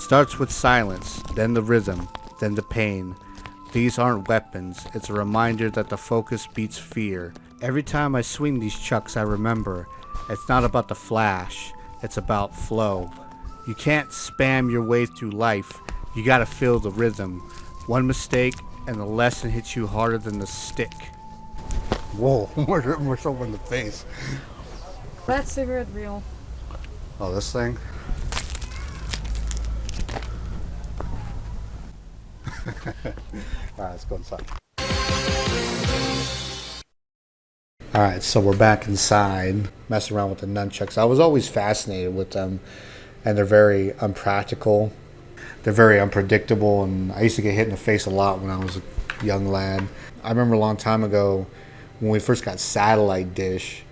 Starts with silence, then the rhythm, then the pain. These aren't weapons, it's a reminder that the focus beats fear. Every time I swing these chucks I remember, it's not about the flash, it's about flow. You can't spam your way through life, you gotta feel the rhythm. One mistake and the lesson hits you harder than the stick. Whoa, we're so in the face. That cigarette real. Oh, this thing? Alright, let's go inside. Alright, so we're back inside, messing around with the nunchucks. I was always fascinated with them, and they're very unpractical. They're very unpredictable, and I used to get hit in the face a lot when I was a young lad. I remember a long time ago when we first got satellite dish,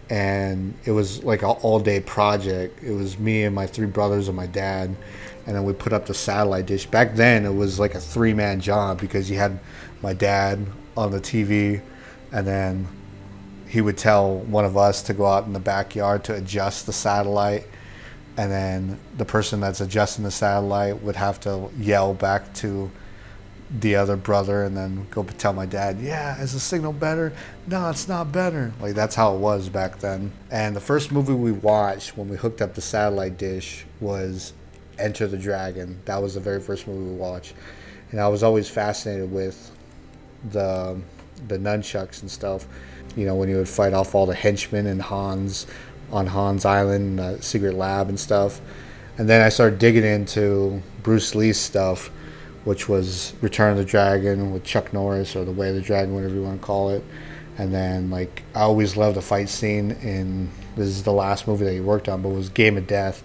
and it was like an all-day project. It was me and my three brothers and my dad, and then we put up the satellite dish. Back then, it was like a three-man job because you had my dad on the TV, and then he would tell one of us to go out in the backyard to adjust the satellite, and then the person that's adjusting the satellite would have to yell back to the other brother and then go tell my dad, yeah, is the signal better? No, it's not better. Like, that's how it was back then. And the first movie we watched when we hooked up the satellite dish was Enter the Dragon. That was the very first movie we watched. And I was always fascinated with the nunchucks and stuff. You know, when you would fight off all the henchmen and Hans on Hans Island, Secret Lab and stuff. And then I started digging into Bruce Lee's stuff, which was Return of the Dragon with Chuck Norris, or The Way of the Dragon, whatever you want to call it. And then, like, I always loved the fight scene in, this is the last movie that he worked on, but it was Game of Death.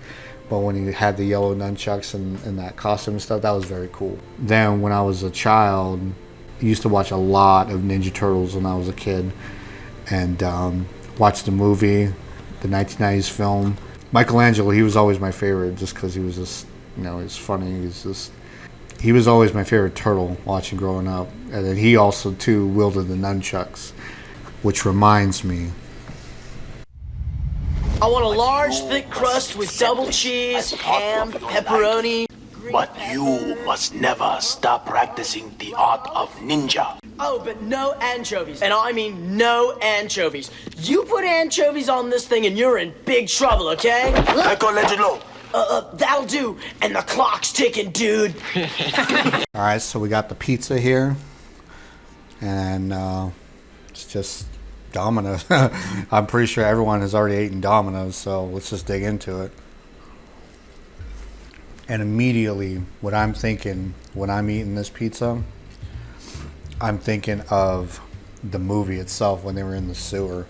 But when he had the yellow nunchucks and that costume and stuff, that was very cool. Then when I was a child, I used to watch a lot of Ninja Turtles when I was a kid. And watched the movie, the 1990s film. Michelangelo, he was always my favorite just because he was just, you know, he's funny. He was always my favorite turtle watching growing up. And then he also, too, wielded the nunchucks, which reminds me. I want a large, thick crust with double cheese, ham, pepperoni. But you must never stop practicing the art of ninja. Oh, but no anchovies. And I mean no anchovies. You put anchovies on this thing and you're in big trouble, okay? That'll do. And the clock's ticking, dude. Alright, so we got the pizza here. And it's just Domino's. I'm pretty sure everyone has already eaten Domino's, so let's just dig into it. And immediately, what I'm thinking when I'm eating this pizza, I'm thinking of the movie itself when they were in the sewer.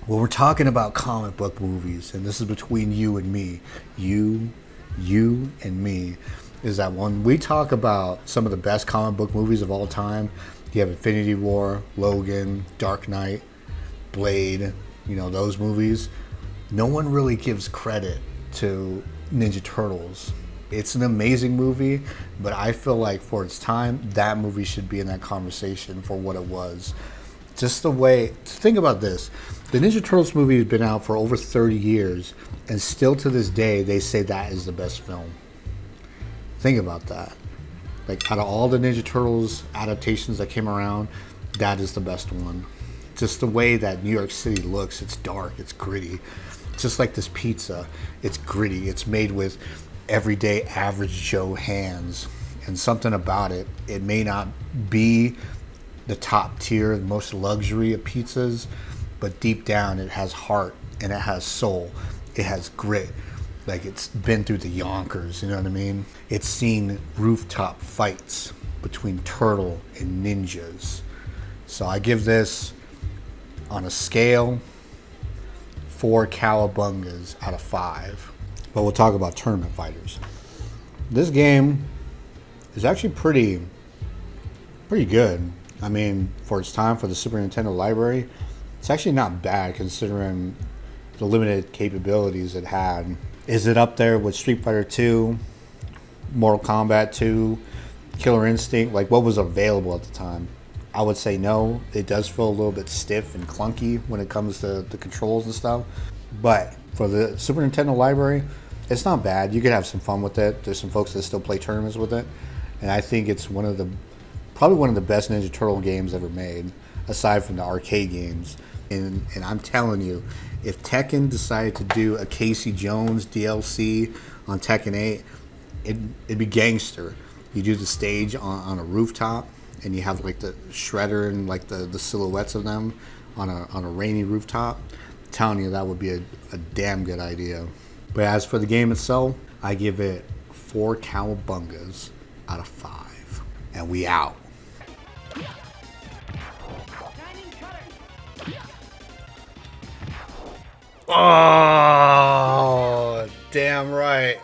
When we're talking about comic book movies, and this is between you and me, you and me, is that when we talk about some of the best comic book movies of all time, you have Infinity War, Logan, Dark Knight, Blade, you know, those movies. No one really gives credit to Ninja Turtles. It's an amazing movie, but I feel like for its time, that movie should be in that conversation for what it was. Just the way, think about this. The Ninja Turtles movie has been out for over 30 years, and still to this day, they say that is the best film. Think about that. Like, out of all the Ninja Turtles adaptations that came around, that is the best one. Just the way that New York City looks, it's dark, it's gritty. Just like this pizza, it's gritty. It's made with everyday average Joe hands. And something about it, it may not be the top tier, the most luxury of pizzas, but deep down it has heart and it has soul. It has grit. Like, it's been through the Yonkers, you know what I mean? It's seen rooftop fights between turtle and ninjas. So I give this, on a scale, 4 cowabungas out of 5. But we'll talk about tournament fighters. This game is actually pretty good. I mean, for its time, for the Super Nintendo library, it's actually not bad considering the limited capabilities it had. Is it up there with Street Fighter 2, Mortal Kombat 2, Killer Instinct? Like, what was available at the time? I would say no. It does feel a little bit stiff and clunky when it comes to the controls and stuff. But for the Super Nintendo library, It's not bad. You could have some fun with it. There's some folks that still play tournaments with it, and I think it's probably one of the best Ninja Turtle games ever made, aside from the arcade games. And I'm telling you, if Tekken decided to do a Casey Jones DLC on Tekken 8, it'd be gangster. You do the stage on a rooftop, and you have like the Shredder and like the silhouettes of them on a rainy rooftop. I'm telling you, that would be a damn good idea. But as for the game itself, I give it 4 cowabungas out of 5. And we out. Oh, damn right.